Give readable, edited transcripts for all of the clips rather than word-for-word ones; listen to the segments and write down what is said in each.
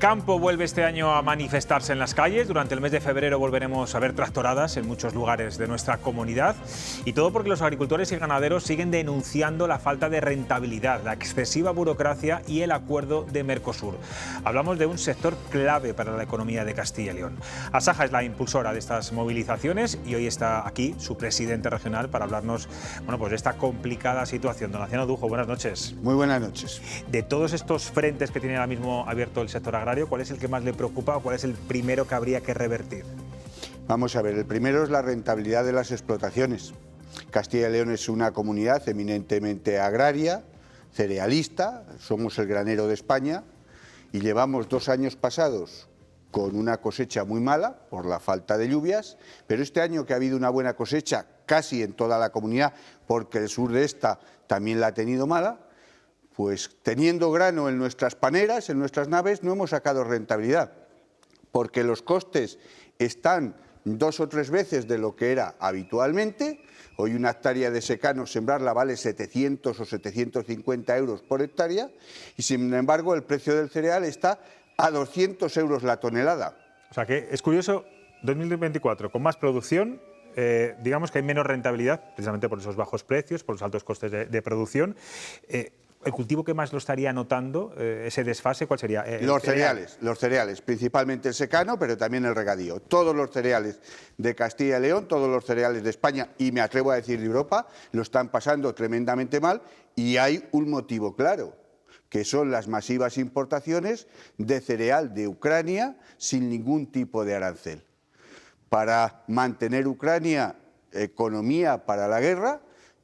campo vuelve este año a manifestarse en las calles. Durante el mes de febrero volveremos a ver tractoradas en muchos lugares de nuestra comunidad. Y todo porque los agricultores y ganaderos siguen denunciando la falta de rentabilidad, la excesiva burocracia y el acuerdo de Mercosur. Hablamos de un sector clave para la economía de Castilla y León. Asaja es la impulsora de estas movilizaciones y hoy está aquí su presidente regional para hablarnos pues de esta complicada situación. Don Laciano Dujo, buenas noches. Muy buenas noches. De todos estos frentes que tiene ahora mismo abierto el sector agrario, ¿cuál es el que más le preocupa o cuál es el primero que habría que revertir? Vamos a ver, el primero es la rentabilidad de las explotaciones. Castilla y León es una comunidad eminentemente agraria, cerealista, somos el granero de España y llevamos 2 años pasados con una cosecha muy mala por la falta de lluvias, pero este año que ha habido una buena cosecha casi en toda la comunidad, porque el sur de esta también la ha tenido mala, pues teniendo grano en nuestras paneras, en nuestras naves, no hemos sacado rentabilidad, porque los costes están 2 o 3 veces de lo que era habitualmente. Hoy una hectárea de secano sembrarla vale 700 o 750 euros por hectárea y sin embargo el precio del cereal está a 200 euros la tonelada. O sea que es curioso, 2024 con más producción, digamos que hay menos rentabilidad, precisamente por esos bajos precios, por los altos costes de producción. ¿El cultivo que más lo estaría notando, ese desfase, cuál sería? Los cereales, principalmente el secano, pero también el regadío. Todos los cereales de Castilla y León, todos los cereales de España, y me atrevo a decir de Europa, lo están pasando tremendamente mal y hay un motivo claro, que son las masivas importaciones de cereal de Ucrania sin ningún tipo de arancel. Para mantener Ucrania economía para la guerra,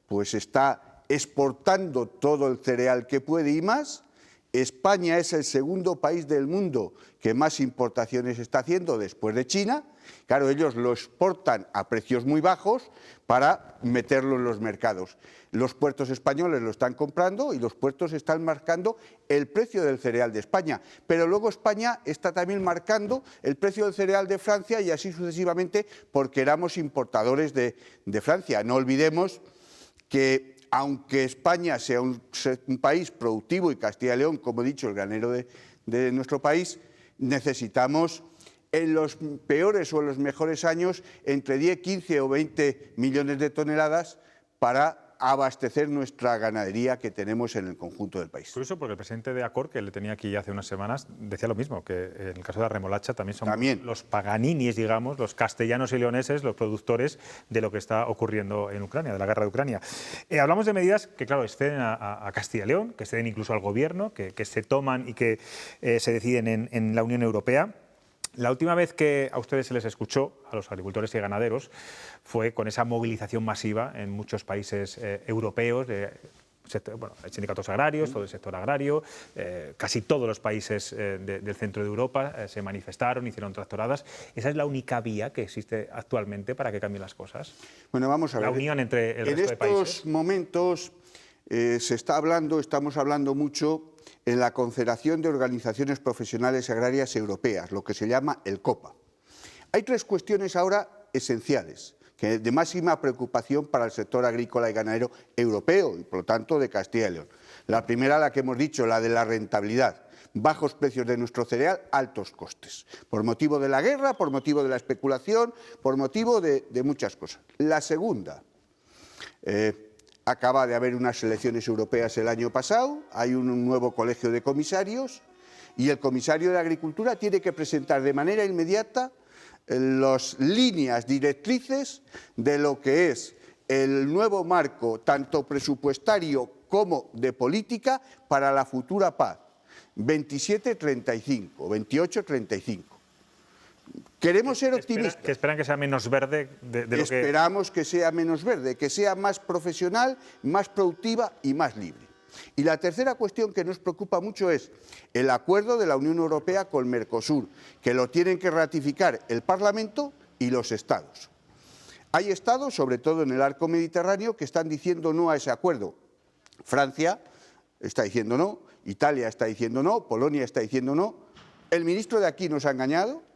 pues está exportando todo el cereal que puede y más. España es el segundo país del mundo que más importaciones está haciendo después de China. Claro, ellos lo exportan a precios muy bajos para meterlo en los mercados. Los puertos españoles lo están comprando y los puertos están marcando el precio del cereal de España. Pero luego España está también marcando el precio del cereal de Francia y así sucesivamente porque éramos importadores de Francia. No olvidemos que aunque España sea un país productivo y Castilla y León, como he dicho, el granero de nuestro país, necesitamos en los peores o en los mejores años entre 10, 15 o 20 millones de toneladas para abastecer nuestra ganadería que tenemos en el conjunto del país. Curioso porque el presidente de Acor, que le tenía aquí hace unas semanas, decía lo mismo, que en el caso de la remolacha también son los paganinis, digamos, los castellanos y leoneses, los productores de lo que está ocurriendo en Ucrania, de la guerra de Ucrania. Hablamos de medidas que, claro, exceden a Castilla y León, que exceden incluso al gobierno, que se toman y que se deciden en la Unión Europea. La última vez que a ustedes se les escuchó, a los agricultores y ganaderos, fue con esa movilización masiva en muchos países europeos, sindicatos agrarios, todo el sector agrario, casi todos los países del centro de Europa se manifestaron, hicieron tractoradas. ¿Esa es la única vía que existe actualmente para que cambien las cosas? Bueno, vamos a ver. La unión entre el resto de países. En estos momentos estamos hablando mucho en la Confederación de Organizaciones Profesionales Agrarias Europeas, lo que se llama el COPA. Hay 3 cuestiones ahora esenciales, que de máxima preocupación para el sector agrícola y ganadero europeo y, por lo tanto, de Castilla y León. La primera, la que hemos dicho, la de la rentabilidad. Bajos precios de nuestro cereal, altos costes. Por motivo de la guerra, por motivo de la especulación, por motivo de muchas cosas. La segunda, acaba de haber unas elecciones europeas el año pasado, hay un nuevo colegio de comisarios y el comisario de Agricultura tiene que presentar de manera inmediata las líneas directrices de lo que es el nuevo marco, tanto presupuestario como de política, para la futura PAC 27-35, 28-35. Queremos ser optimistas. Que esperan que sea menos verde de lo que... Esperamos que sea menos verde, que sea más profesional, más productiva y más libre. Y la tercera cuestión que nos preocupa mucho es el acuerdo de la Unión Europea con Mercosur, que lo tienen que ratificar el Parlamento y los Estados. Hay estados, sobre todo en el arco mediterráneo, que están diciendo no a ese acuerdo. Francia está diciendo no, Italia está diciendo no, Polonia está diciendo no. El ministro de aquí nos ha engañado,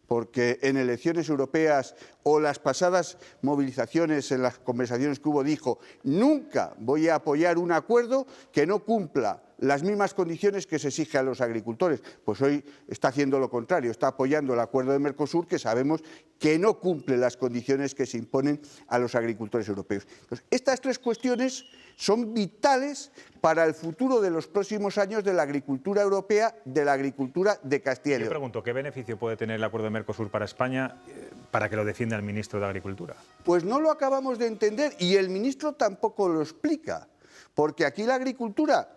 porque en elecciones europeas o las pasadas movilizaciones, en las conversaciones que hubo, dijo: nunca voy a apoyar un acuerdo que no cumpla las mismas condiciones que se exige a los agricultores. Pues hoy está haciendo lo contrario, está apoyando el acuerdo de Mercosur, que sabemos que no cumple las condiciones que se imponen a los agricultores europeos. Entonces, estas tres cuestiones son vitales para el futuro de los próximos años de la agricultura europea, de la agricultura de Castilla y León. Yo pregunto, ¿qué beneficio puede tener el acuerdo de Mercosur para España para que lo defienda el ministro de Agricultura? Pues no lo acabamos de entender y el ministro tampoco lo explica, porque aquí la agricultura,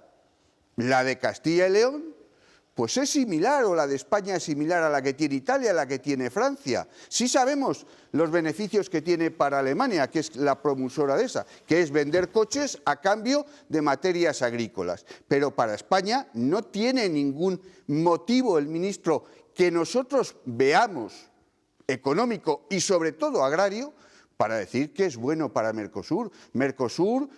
la de Castilla y León, pues es similar, o la de España es similar a la que tiene Italia, a la que tiene Francia. Sí sabemos los beneficios que tiene para Alemania, que es la propulsora de esa, que es vender coches a cambio de materias agrícolas. Pero para España no tiene ningún motivo el ministro que nosotros veamos económico y sobre todo agrario para decir que es bueno para Mercosur. Mercosur,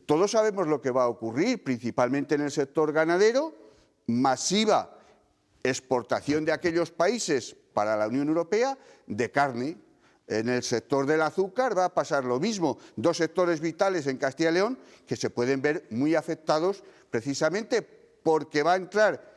todos sabemos lo que va a ocurrir, principalmente en el sector ganadero, masiva exportación de aquellos países para la Unión Europea de carne. En el sector del azúcar va a pasar lo mismo, dos sectores vitales en Castilla y León que se pueden ver muy afectados precisamente porque va a entrar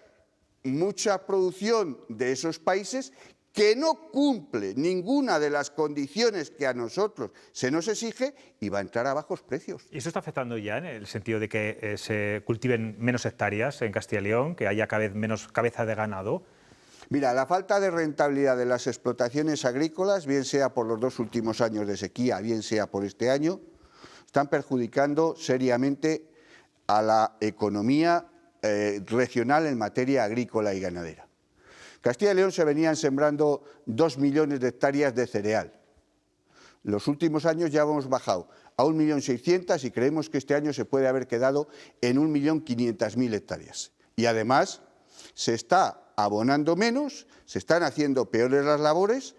mucha producción de esos países que no cumple ninguna de las condiciones que a nosotros se nos exige y va a entrar a bajos precios. ¿Y eso está afectando ya en el sentido de que se cultiven menos hectáreas en Castilla y León, que haya cada vez menos cabeza de ganado? Mira, la falta de rentabilidad de las explotaciones agrícolas, bien sea por los 2 últimos años de sequía, bien sea por este año, están perjudicando seriamente a la economía regional en materia agrícola y ganadera. Castilla y León se venían sembrando 2 millones de hectáreas de cereal. Los últimos años ya hemos bajado a 1.600.000 y creemos que este año se puede haber quedado en 1.500.000 hectáreas. Y además se está abonando menos, se están haciendo peores las labores,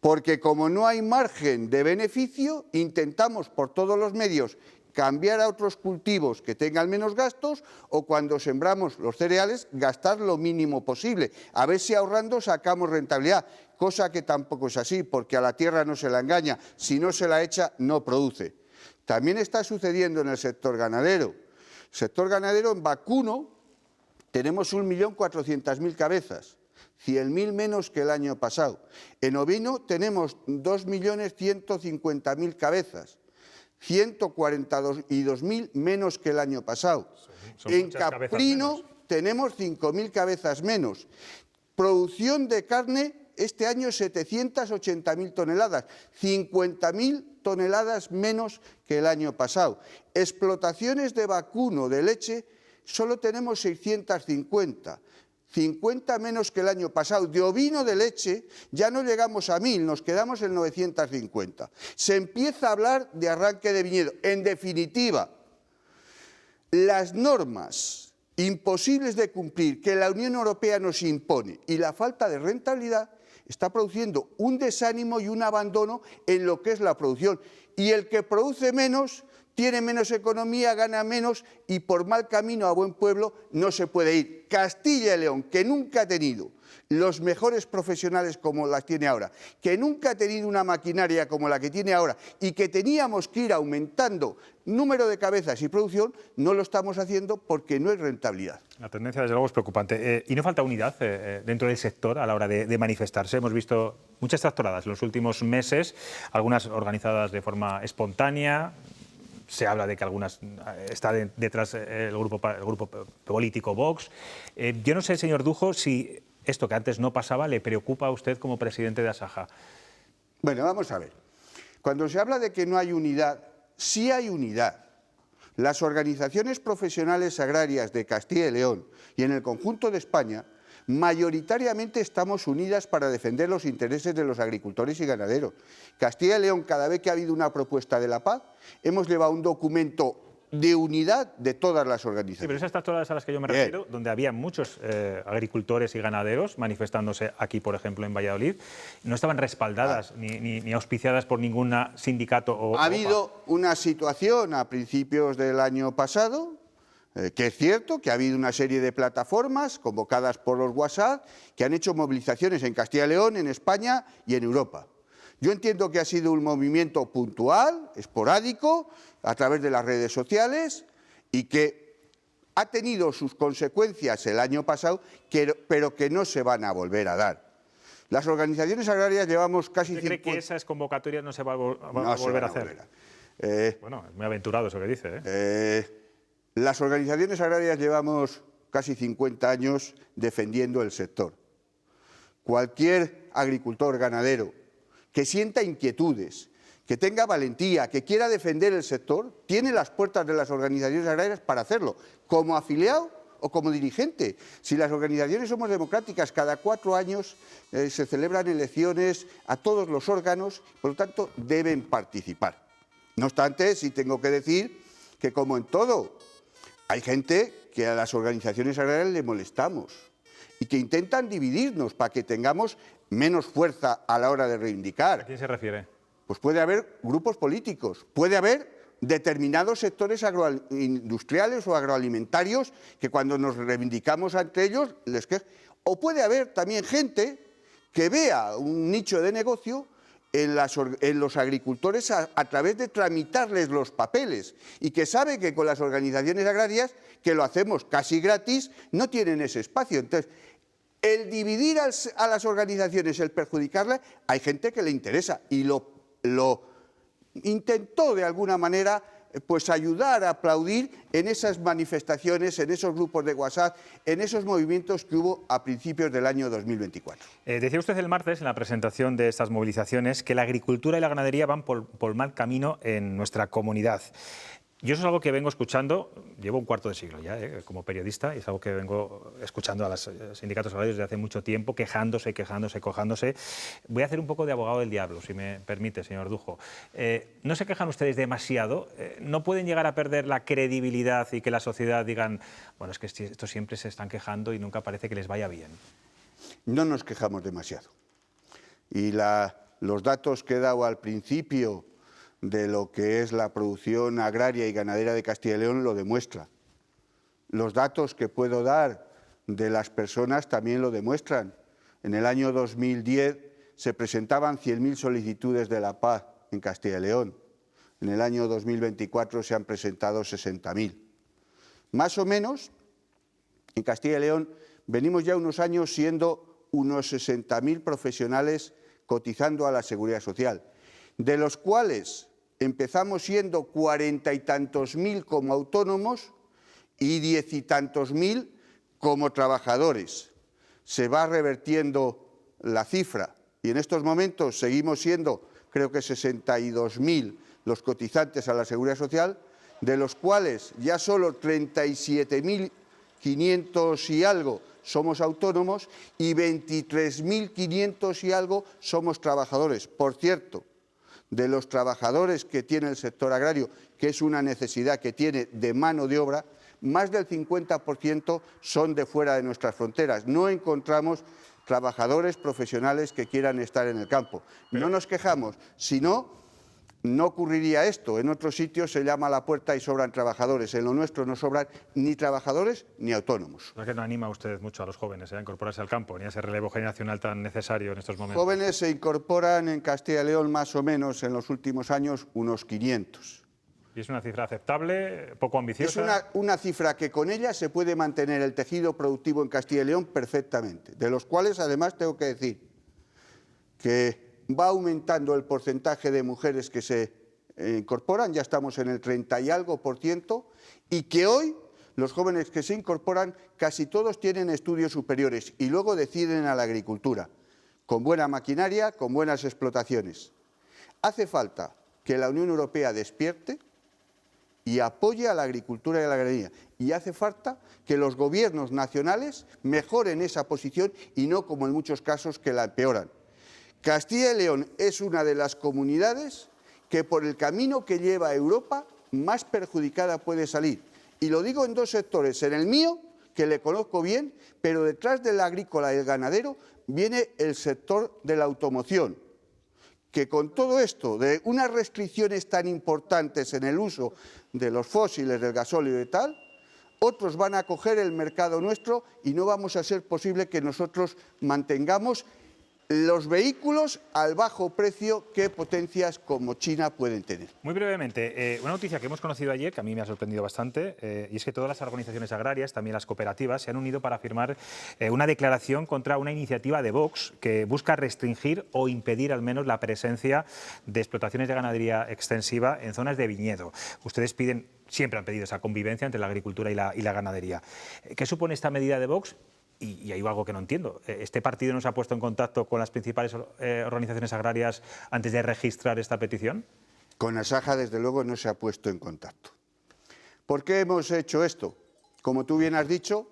porque como no hay margen de beneficio, intentamos por todos los medios cambiar a otros cultivos que tengan menos gastos o cuando sembramos los cereales gastar lo mínimo posible, a ver si ahorrando sacamos rentabilidad, cosa que tampoco es así porque a la tierra no se la engaña, si no se la echa no produce. También está sucediendo en el sector ganadero. El sector ganadero en vacuno tenemos 1.400.000 cabezas, 100.000 menos que el año pasado. En ovino tenemos 2.150.000 cabezas, 142.000 menos que el año pasado. En caprino tenemos 5.000 cabezas menos. Producción de carne este año 780.000 toneladas, 50.000 toneladas menos que el año pasado. Explotaciones de vacuno, de leche, solo tenemos 650. 50 menos que el año pasado. De ovino de leche ya no llegamos a 1.000, nos quedamos en 950. Se empieza a hablar de arranque de viñedo. En definitiva, las normas imposibles de cumplir que la Unión Europea nos impone y la falta de rentabilidad está produciendo un desánimo y un abandono en lo que es la producción. Y el que produce menos tiene menos economía, gana menos y por mal camino a buen pueblo no se puede ir. Castilla y León, que nunca ha tenido los mejores profesionales como las tiene ahora, que nunca ha tenido una maquinaria como la que tiene ahora y que teníamos que ir aumentando número de cabezas y producción, no lo estamos haciendo porque no hay rentabilidad. La tendencia, desde luego, es preocupante. Y no falta unidad dentro del sector a la hora de manifestarse. Hemos visto muchas tractoradas en los últimos meses, algunas organizadas de forma espontánea. Se habla de que algunas está detrás el grupo político Vox. Yo no sé, señor Dujo, si esto que antes no pasaba le preocupa a usted como presidente de Asaja. Bueno, vamos a ver. Cuando se habla de que no hay unidad, sí hay unidad. Las organizaciones profesionales agrarias de Castilla y León y en el conjunto de España mayoritariamente estamos unidas para defender los intereses de los agricultores y ganaderos. Castilla y León, cada vez que ha habido una propuesta de la paz, hemos llevado un documento de unidad de todas las organizaciones. Sí, pero esas tractoradas a las que yo me refiero, donde había muchos agricultores y ganaderos manifestándose aquí, por ejemplo, en Valladolid, no estaban respaldadas ni auspiciadas por ningún sindicato o... Ha habido una situación a principios del año pasado, que es cierto que ha habido una serie de plataformas convocadas por los WhatsApp que han hecho movilizaciones en Castilla y León, en España y en Europa. Yo entiendo que ha sido un movimiento puntual, esporádico, a través de las redes sociales y que Ha tenido sus consecuencias el año pasado, pero que no se van a volver a dar. Las organizaciones agrarias llevamos casi... ¿Usted cree que esas convocatorias no se van a volver a hacer? Bueno, es muy aventurado eso que dice, Las organizaciones agrarias llevamos casi 50 años defendiendo el sector. Cualquier agricultor, ganadero, que sienta inquietudes, que tenga valentía, que quiera defender el sector, tiene las puertas de las organizaciones agrarias para hacerlo, como afiliado o como dirigente. Si las organizaciones somos democráticas, cada 4 años se celebran elecciones a todos los órganos, por lo tanto deben participar. No obstante, sí tengo que decir que, como en todo, hay gente que a las organizaciones agrarias le molestamos y que intentan dividirnos para que tengamos menos fuerza a la hora de reivindicar. ¿A quién se refiere? Pues puede haber grupos políticos, puede haber determinados sectores agroindustriales o agroalimentarios que cuando nos reivindicamos ante ellos les quejan. O puede haber también gente que vea un nicho de negocio en los agricultores a través de tramitarles los papeles y que sabe que con las organizaciones agrarias, que lo hacemos casi gratis, no tienen ese espacio. Entonces, el dividir a las organizaciones, el perjudicarlas, hay gente que le interesa y lo intentó de alguna manera pues ayudar a aplaudir en esas manifestaciones, en esos grupos de WhatsApp, en esos movimientos que hubo a principios del año 2024. Decía usted el martes, en la presentación de estas movilizaciones, que la agricultura y la ganadería van por mal camino en nuestra comunidad. Yo eso es algo que vengo escuchando, llevo un cuarto de siglo ya como periodista, y es algo que vengo escuchando a los sindicatos agrarios desde hace mucho tiempo, quejándose. Voy a hacer un poco de abogado del diablo, si me permite, señor Dujo. ¿No se quejan ustedes demasiado? ¿No pueden llegar a perder la credibilidad y que la sociedad digan, bueno, es que estos siempre se están quejando y nunca parece que les vaya bien? No nos quejamos demasiado. Y los datos que he dado al principio de lo que es la producción agraria y ganadera de Castilla y León lo demuestra. Los datos que puedo dar de las personas también lo demuestran. En el año 2010 se presentaban 100.000 solicitudes de la PAC en Castilla y León. En el año 2024 se han presentado 60.000. Más o menos, en Castilla y León venimos ya unos años siendo unos 60.000 profesionales cotizando a la Seguridad Social, de los cuales empezamos siendo 40 y tantos mil como autónomos y 10 y tantos mil como trabajadores. Se va revertiendo la cifra y en estos momentos seguimos siendo, creo que 62.000 los cotizantes a la Seguridad Social, de los cuales ya solo 37.500 y algo somos autónomos y 23.500 y algo somos trabajadores. Por cierto, de los trabajadores que tiene el sector agrario, que es una necesidad que tiene de mano de obra, más del 50% son de fuera de nuestras fronteras. No encontramos trabajadores profesionales que quieran estar en el campo. No nos quejamos, si no, no ocurriría esto. En otros sitios se llama a la puerta y sobran trabajadores. En lo nuestro no sobran ni trabajadores ni autónomos. ¿No es que no anima usted mucho a los jóvenes a incorporarse al campo, ni a ese relevo generacional tan necesario en estos momentos? Jóvenes se incorporan en Castilla y León más o menos en los últimos años unos 500. ¿Y es una cifra aceptable, poco ambiciosa? Es una cifra que con ella se puede mantener el tejido productivo en Castilla y León perfectamente, de los cuales además tengo que decir que va aumentando el porcentaje de mujeres que se incorporan, ya estamos en el 30 y algo %, y que hoy los jóvenes que se incorporan casi todos tienen estudios superiores y luego deciden a la agricultura, con buena maquinaria, con buenas explotaciones. Hace falta que la Unión Europea despierte y apoye a la agricultura y a la ganadería. Y hace falta que los gobiernos nacionales mejoren esa posición y no, como en muchos casos, que la empeoran. Castilla y León es una de las comunidades que por el camino que lleva a Europa más perjudicada puede salir. Y lo digo en dos sectores. En el mío, que le conozco bien, pero detrás del agrícola y el ganadero viene el sector de la automoción, que con todo esto de unas restricciones tan importantes en el uso de los fósiles, del gasóleo y tal, otros van a coger el mercado nuestro y no vamos a ser posible que nosotros mantengamos los vehículos al bajo precio que potencias como China pueden tener. Muy brevemente, una noticia que hemos conocido ayer, que a mí me ha sorprendido bastante, y es que todas las organizaciones agrarias, también las cooperativas, se han unido para firmar una declaración contra una iniciativa de Vox que busca restringir o impedir al menos la presencia de explotaciones de ganadería extensiva en zonas de viñedo. Ustedes siempre han pedido esa convivencia entre la agricultura y la ganadería. ¿Qué supone esta medida de Vox? Y hay algo que no entiendo. ¿Este partido no se ha puesto en contacto con las principales organizaciones agrarias antes de registrar esta petición? Con Asaja, desde luego, no se ha puesto en contacto. ¿Por qué hemos hecho esto? Como tú bien has dicho,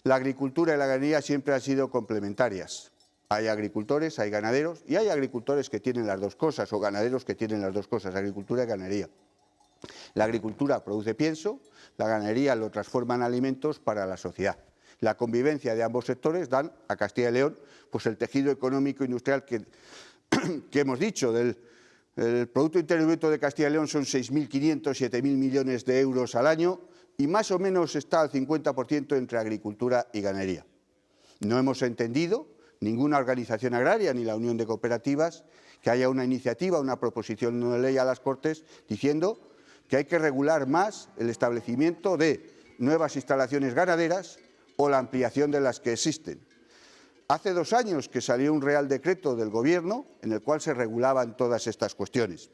la agricultura y la ganadería siempre han sido complementarias. Hay agricultores, hay ganaderos, y hay agricultores que tienen las dos cosas, o ganaderos que tienen las dos cosas, agricultura y ganadería. La agricultura produce pienso, la ganadería lo transforma en alimentos para la sociedad. La convivencia de ambos sectores dan a Castilla y León pues el tejido económico industrial que hemos dicho. El Producto Interior Bruto de Castilla y León son 6.500, 7.000 millones de euros al año y más o menos está al 50% entre agricultura y ganadería. No hemos entendido, ninguna organización agraria ni la Unión de Cooperativas, que haya una iniciativa, una proposición de ley a las Cortes diciendo que hay que regular más el establecimiento de nuevas instalaciones ganaderas o la ampliación de las que existen. Hace 2 años que salió un Real Decreto del Gobierno en el cual se regulaban todas estas cuestiones.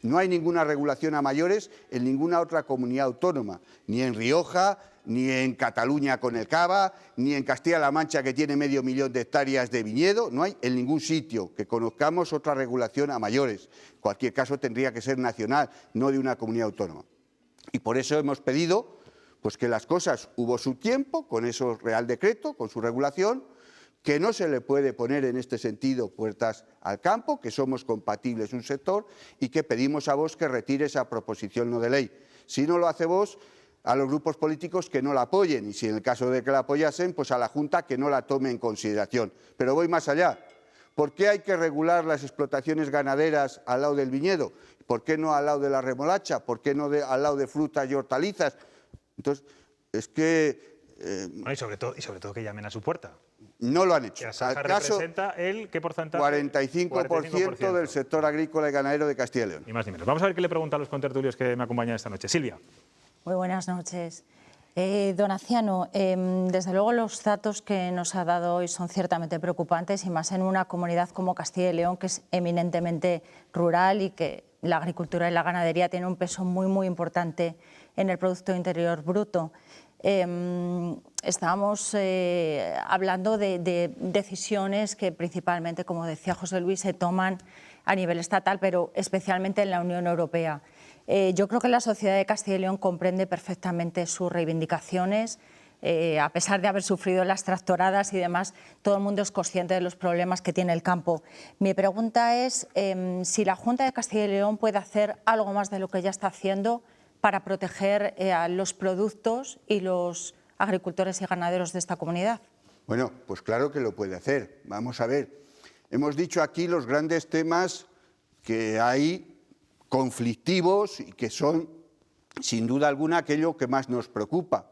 No hay ninguna regulación a mayores en ninguna otra comunidad autónoma, ni en Rioja, ni en Cataluña con el Cava, ni en Castilla-La Mancha, que tiene 500.000 de hectáreas de viñedo. No hay en ningún sitio que conozcamos otra regulación a mayores. En cualquier caso tendría que ser nacional, no de una comunidad autónoma. Y por eso hemos pedido pues que las cosas hubo su tiempo, con ese Real Decreto, con su regulación, que no se le puede poner en este sentido puertas al campo, que somos compatibles un sector y que pedimos a Vox que retire esa proposición no de ley. Si no lo hace Vox, a los grupos políticos que no la apoyen y si en el caso de que la apoyasen, pues a la Junta que no la tome en consideración. Pero voy más allá. ¿Por qué hay que regular las explotaciones ganaderas al lado del viñedo? ¿Por qué no al lado de la remolacha? ¿Por qué no al lado de frutas y hortalizas? Entonces, es que... y sobre todo que llamen a su puerta. No lo han hecho. Asaja representa el ¿qué porcentaje? 45% del sector agrícola y ganadero de Castilla y León. Ni más ni menos. Vamos a ver qué le preguntan a los contertulios que me acompañan esta noche. Silvia. Muy buenas noches. Don Aciano, desde luego los datos que nos ha dado hoy son ciertamente preocupantes y más en una comunidad como Castilla y León, que es eminentemente rural y que la agricultura y la ganadería tienen un peso muy importante en el Producto Interior Bruto. Estábamos hablando de decisiones que principalmente, como decía José Luis, se toman a nivel estatal, pero especialmente en la Unión Europea. Yo creo que la sociedad de Castilla y León comprende perfectamente sus reivindicaciones. A pesar de haber sufrido las tractoradas y demás, todo el mundo es consciente de los problemas que tiene el campo. Mi pregunta es si la Junta de Castilla y León puede hacer algo más de lo que ya está haciendo para proteger a los productos y los agricultores y ganaderos de esta comunidad. Bueno, pues claro que lo puede hacer. Vamos a ver. Hemos dicho aquí los grandes temas que hay conflictivos y que son, sin duda alguna, aquello que más nos preocupa.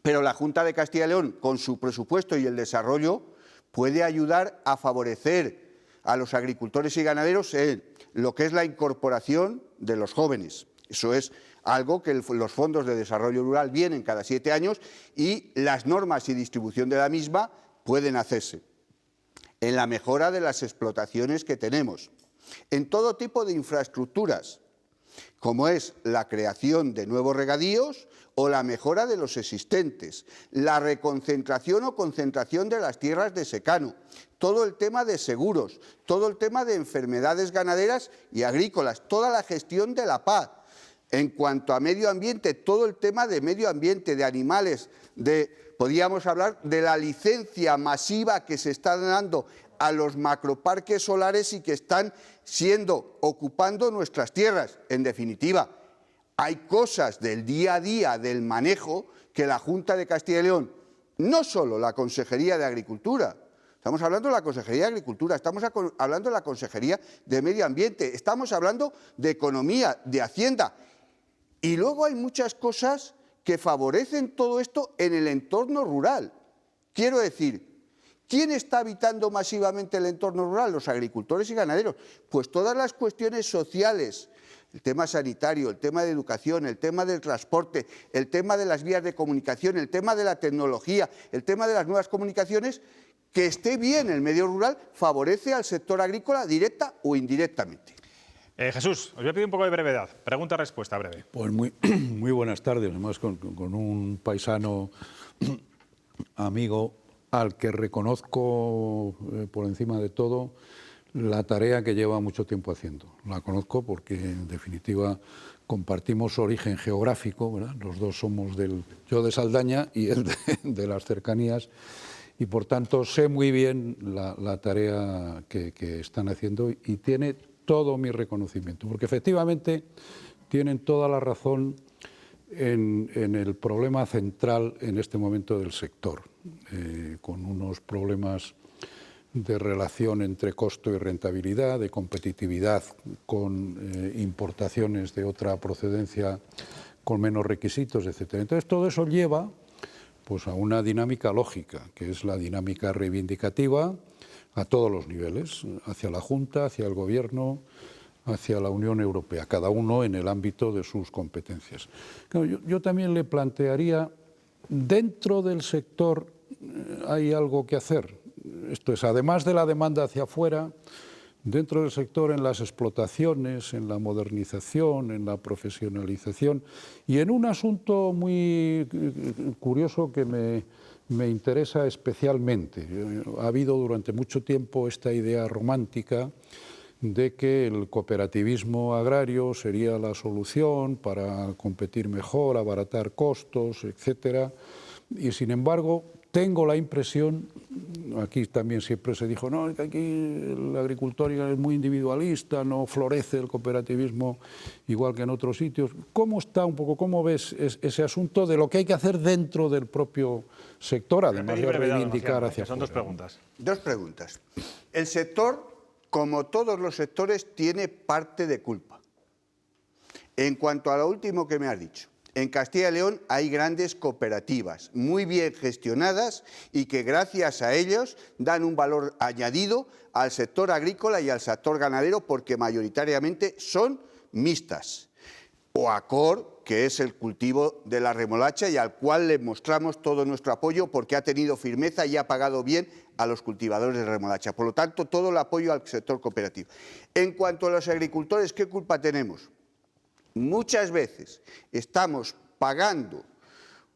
Pero la Junta de Castilla y León, con su presupuesto y el desarrollo, puede ayudar a favorecer a los agricultores y ganaderos en lo que es la incorporación de los jóvenes. Eso es algo que los fondos de desarrollo rural vienen cada 7 años y las normas y distribución de la misma pueden hacerse. En la mejora de las explotaciones que tenemos, en todo tipo de infraestructuras, como es la creación de nuevos regadíos o la mejora de los existentes, la reconcentración o concentración de las tierras de secano, todo el tema de seguros, todo el tema de enfermedades ganaderas y agrícolas, toda la gestión de la paz. En cuanto a medio ambiente, todo el tema de medio ambiente, de animales, podríamos hablar de la licencia masiva que se está dando a los macroparques solares y que están ocupando nuestras tierras. En definitiva, hay cosas del día a día, del manejo, que la Junta de Castilla y León, no solo la Consejería de Agricultura, estamos hablando de la Consejería de Agricultura, estamos hablando de la Consejería de Medio Ambiente, estamos hablando de Economía, de Hacienda. Y luego hay muchas cosas que favorecen todo esto en el entorno rural. Quiero decir ¿Quién está habitando masivamente el entorno rural? Los agricultores y ganaderos. Pues todas las cuestiones sociales, el tema sanitario, el tema de educación, el tema del transporte, el tema de las vías de comunicación, el tema de la tecnología, el tema de las nuevas comunicaciones, que esté bien el medio rural favorece al sector agrícola directa o indirectamente. Jesús, os voy a pedir un poco de brevedad. Pregunta-respuesta breve. Pues muy buenas tardes, además con un paisano amigo al que reconozco por encima de todo la tarea que lleva mucho tiempo haciendo. La conozco porque, en definitiva, compartimos origen geográfico, ¿verdad? Los dos somos yo de Saldaña y él de las cercanías, y por tanto sé muy bien la tarea que están haciendo y tiene todo mi reconocimiento, porque efectivamente tienen toda la razón en el problema central en este momento del sector, con unos problemas de relación entre costo y rentabilidad, de competitividad con importaciones de otra procedencia con menos requisitos, etc. Entonces todo eso lleva pues, a una dinámica lógica, que es la dinámica reivindicativa a todos los niveles, hacia la Junta, hacia el Gobierno, hacia la Unión Europea, cada uno en el ámbito de sus competencias. Claro, yo también le plantearía, dentro del sector hay algo que hacer. Esto es, además de la demanda hacia afuera, dentro del sector en las explotaciones, en la modernización, en la profesionalización y en un asunto muy curioso que me interesa especialmente. Ha habido durante mucho tiempo esta idea romántica de que el cooperativismo agrario sería la solución para competir mejor, abaratar costos, etcétera. Y sin embargo, tengo la impresión, aquí también siempre se dijo, no, que aquí el agricultor es muy individualista, no florece el cooperativismo igual que en otros sitios. ¿Cómo está un poco, cómo ves ese asunto de lo que hay que hacer dentro del propio sector, además de reivindicar hacia afuera? Son dos preguntas. Dos preguntas. El sector, como todos los sectores, tiene parte de culpa. En cuanto a lo último que me has dicho, en Castilla y León hay grandes cooperativas muy bien gestionadas y que gracias a ellos dan un valor añadido al sector agrícola y al sector ganadero porque mayoritariamente son mixtas. O ACOR, que es el cultivo de la remolacha y al cual le mostramos todo nuestro apoyo porque ha tenido firmeza y ha pagado bien a los cultivadores de remolacha. Por lo tanto, todo el apoyo al sector cooperativo. En cuanto a los agricultores, ¿qué culpa tenemos? Muchas veces estamos pagando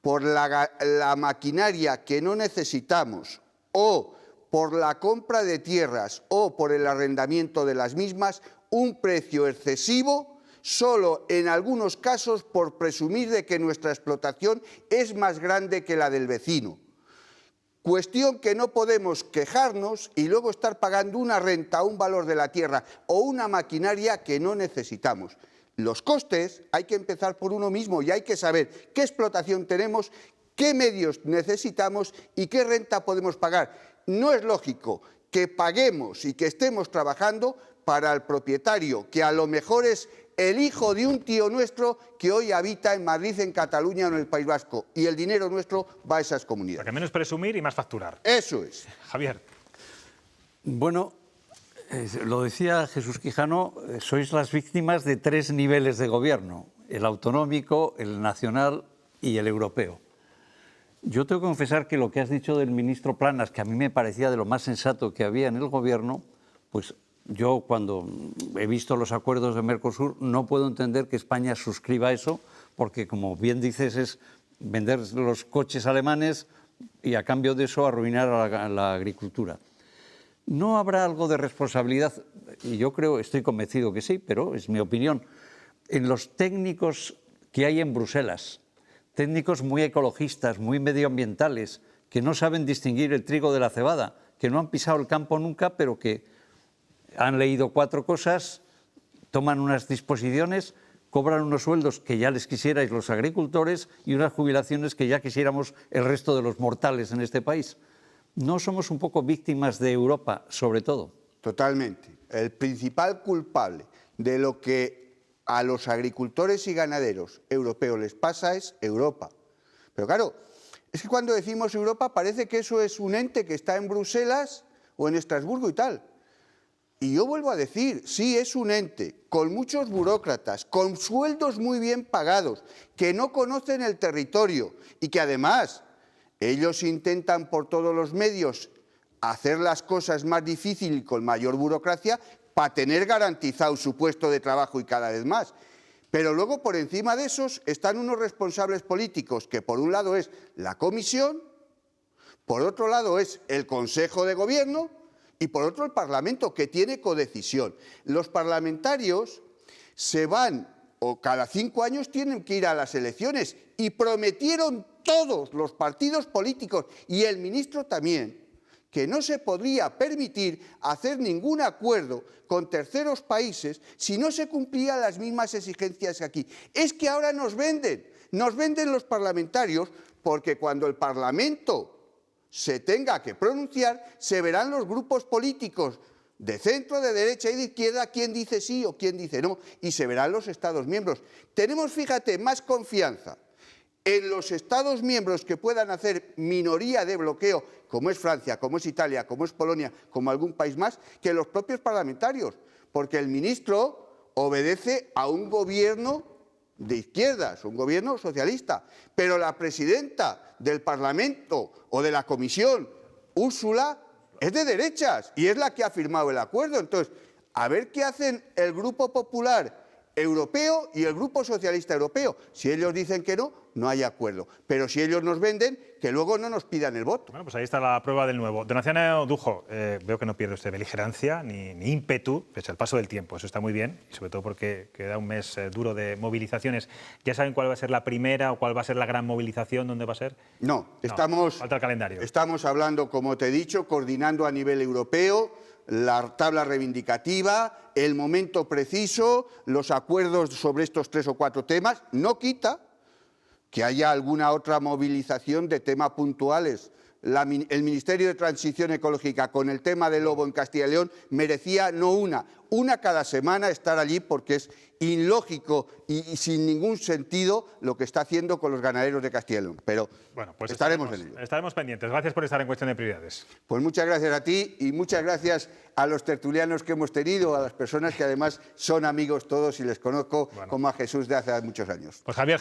por la maquinaria que no necesitamos o por la compra de tierras o por el arrendamiento de las mismas un precio excesivo solo en algunos casos por presumir de que nuestra explotación es más grande que la del vecino. Cuestión que no podemos quejarnos y luego estar pagando una renta, un valor de la tierra o una maquinaria que no necesitamos. Los costes hay que empezar por uno mismo y hay que saber qué explotación tenemos, qué medios necesitamos y qué renta podemos pagar. No es lógico que paguemos y que estemos trabajando para el propietario, que a lo mejor es el hijo de un tío nuestro que hoy habita en Madrid, en Cataluña o en el País Vasco, y el dinero nuestro va a esas comunidades. Para que menos presumir y más facturar. Eso es. Javier. Bueno, lo decía Jesús Quijano, sois las víctimas de 3 niveles de gobierno, el autonómico, el nacional y el europeo. Yo tengo que confesar que lo que has dicho del ministro Planas, que a mí me parecía de lo más sensato que había en el gobierno, pues yo cuando he visto los acuerdos de Mercosur no puedo entender que España suscriba eso, porque como bien dices es vender los coches alemanes y a cambio de eso arruinar a la agricultura. ¿No habrá algo de responsabilidad? Y yo creo, estoy convencido que sí, pero es mi opinión, en los técnicos que hay en Bruselas, técnicos muy ecologistas, muy medioambientales, que no saben distinguir el trigo de la cebada, que no han pisado el campo nunca, pero que han leído 4 cosas, toman unas disposiciones, cobran unos sueldos que ya les quisierais los agricultores y unas jubilaciones que ya quisiéramos el resto de los mortales en este país. ¿No somos un poco víctimas de Europa, sobre todo? Totalmente. El principal culpable de lo que a los agricultores y ganaderos europeos les pasa es Europa. Pero claro, Es que cuando decimos Europa parece que eso es un ente que está en Bruselas o en Estrasburgo y tal. Y yo vuelvo a decir, sí, es un ente con muchos burócratas, con sueldos muy bien pagados, que no conocen el territorio y que además ellos intentan por todos los medios hacer las cosas más difíciles y con mayor burocracia para tener garantizado su puesto de trabajo y cada vez más. Pero luego por encima de esos están unos responsables políticos que por un lado es la Comisión, por otro lado es el Consejo de Gobierno y por otro el Parlamento, que tiene codecisión. Los parlamentarios se van, o cada 5 años tienen que ir a las elecciones, y prometieron todos los partidos políticos y el ministro también que no se podría permitir hacer ningún acuerdo con terceros países si no se cumplían las mismas exigencias que aquí. Es que ahora nos venden los parlamentarios, porque cuando el Parlamento se tenga que pronunciar, se verán los grupos políticos de centro, de derecha y de izquierda quién dice sí o quién dice no, y se verán los Estados miembros. Tenemos, fíjate, más confianza en los Estados miembros que puedan hacer minoría de bloqueo, como es Francia, como es Italia, como es Polonia, como algún país más, que los propios parlamentarios, porque el ministro obedece a un gobierno de izquierdas, un gobierno socialista, pero la presidenta del Parlamento o de la Comisión, Úrsula, es de derechas y es la que ha firmado el acuerdo. Entonces, a ver qué hacen el Grupo Popular Europeo y el Grupo Socialista Europeo. Si ellos dicen que no, no hay acuerdo. Pero si ellos nos venden, que luego no nos pidan el voto. Bueno, pues ahí está la prueba del nuevo. Donaciano Dujo, veo que no pierde usted beligerancia ni ímpetu, pese al paso del tiempo. Eso está muy bien, y sobre todo porque queda un mes duro de movilizaciones. ¿Ya saben cuál va a ser la primera o cuál va a ser la gran movilización? ¿Dónde va a ser? No, falta el calendario. Estamos hablando, como te he dicho, coordinando a nivel europeo la tabla reivindicativa, el momento preciso, los acuerdos sobre estos 3 o 4 temas. No quita que haya alguna otra movilización de temas puntuales. El Ministerio de Transición Ecológica con el tema del lobo en Castilla y León merecía no una cada semana estar allí, porque es ilógico y sin ningún sentido lo que está haciendo con los ganaderos de Castilla y León. Pero bueno, pues estaremos en ello. Estaremos pendientes. Gracias por estar en Cuestión de Prioridades. Pues muchas gracias a ti y muchas gracias a los tertulianos que hemos tenido, a las personas que además son amigos todos y les conozco como a Jesús de hace muchos años. Pues Javier